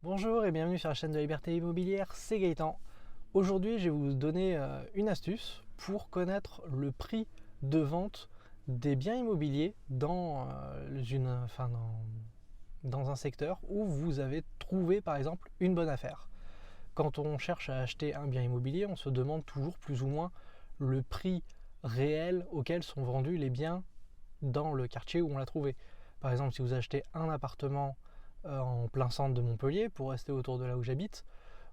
Bonjour et bienvenue sur la chaîne de Liberté Immobilière, c'est Gaëtan. Aujourd'hui, je vais vous donner une astuce pour connaître le prix de vente des biens immobiliers dans un secteur où vous avez trouvé par exemple une bonne affaire. Quand on cherche à acheter un bien immobilier, on se demande toujours plus ou moins le prix réel auquel sont vendus les biens dans le quartier où on l'a trouvé. Par exemple, si vous achetez un appartement en plein centre de Montpellier, pour rester autour de là où j'habite,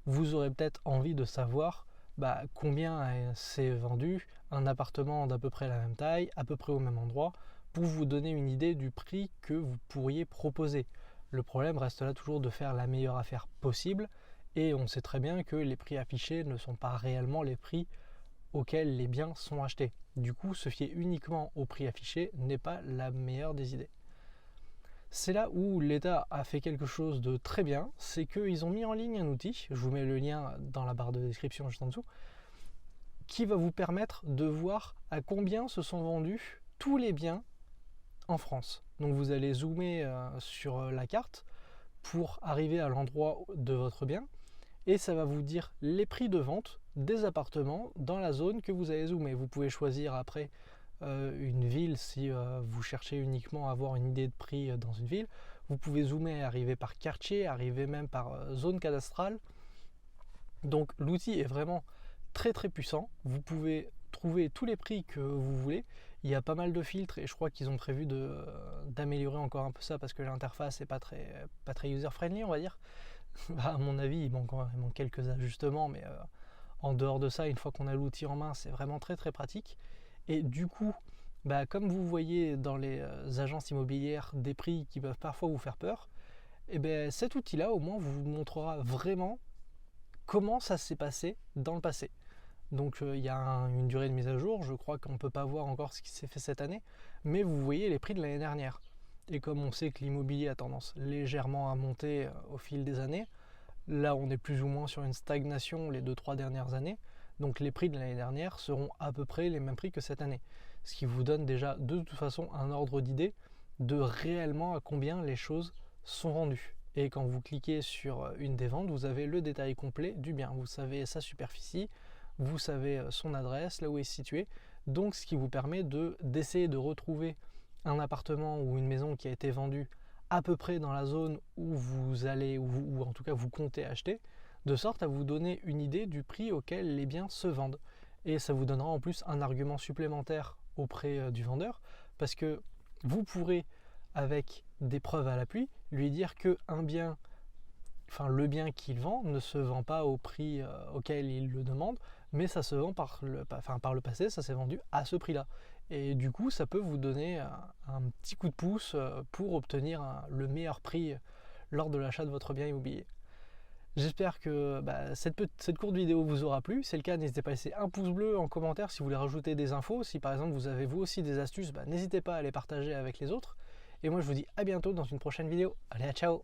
vous aurez peut-être envie de savoir combien s'est vendu un appartement d'à peu près la même taille, à peu près au même endroit, pour vous donner une idée du prix que vous pourriez proposer. Le problème reste là toujours de faire la meilleure affaire possible, et on sait très bien que les prix affichés ne sont pas réellement les prix auxquels les biens sont achetés. Du coup, se fier uniquement au prix affiché n'est pas la meilleure des idées. C'est là où l'État a fait quelque chose de très bien, c'est qu'ils ont mis en ligne un outil, je vous mets le lien dans la barre de description juste en dessous, qui va vous permettre de voir à combien se sont vendus tous les biens en France. Donc vous allez zoomer sur la carte pour arriver à l'endroit de votre bien, et ça va vous dire les prix de vente des appartements dans la zone que vous avez zoomé. Vous pouvez choisir après une ville si vous cherchez uniquement à avoir une idée de prix dans une ville. Vous pouvez zoomer, arriver par quartier, arriver même par zone cadastrale. Donc l'outil est vraiment très très puissant. Vous pouvez trouver tous les prix que vous voulez. Il y a pas mal de filtres et je crois qu'ils ont prévu d'améliorer encore un peu ça parce que l'interface n'est pas très user-friendly, on va dire. À mon avis, il manque quelques ajustements, mais en dehors de ça, une fois qu'on a l'outil en main, c'est vraiment très très pratique. Et du coup, comme vous voyez dans les agences immobilières des prix qui peuvent parfois vous faire peur, et cet outil-là au moins vous montrera vraiment comment ça s'est passé dans le passé. Donc il y a une durée de mise à jour, je crois qu'on ne peut pas voir encore ce qui s'est fait cette année, mais vous voyez les prix de l'année dernière. Et comme on sait que l'immobilier a tendance légèrement à monter au fil des années, là on est plus ou moins sur une stagnation les 2-3 dernières années, donc les prix de l'année dernière seront à peu près les mêmes prix que cette année. Ce qui vous donne déjà de toute façon un ordre d'idée de réellement à combien les choses sont vendues. Et quand vous cliquez sur une des ventes, vous avez le détail complet du bien. Vous savez sa superficie, vous savez son adresse, là où il est situé. Donc ce qui vous permet d'essayer de retrouver un appartement ou une maison qui a été vendue à peu près dans la zone où vous allez, ou en tout cas vous comptez acheter, de sorte à vous donner une idée du prix auquel les biens se vendent. Et ça vous donnera en plus un argument supplémentaire auprès du vendeur, parce que vous pourrez, avec des preuves à l'appui, lui dire que le bien qu'il vend ne se vend pas au prix auquel il le demande, mais ça se vend par le passé, ça s'est vendu à ce prix-là. Et du coup, ça peut vous donner un petit coup de pouce pour obtenir le meilleur prix lors de l'achat de votre bien immobilier. J'espère que cette courte vidéo vous aura plu. Si c'est le cas, n'hésitez pas à laisser un pouce bleu en commentaire si vous voulez rajouter des infos. Si par exemple vous avez vous aussi des astuces, n'hésitez pas à les partager avec les autres. Et moi je vous dis à bientôt dans une prochaine vidéo. Allez, ciao!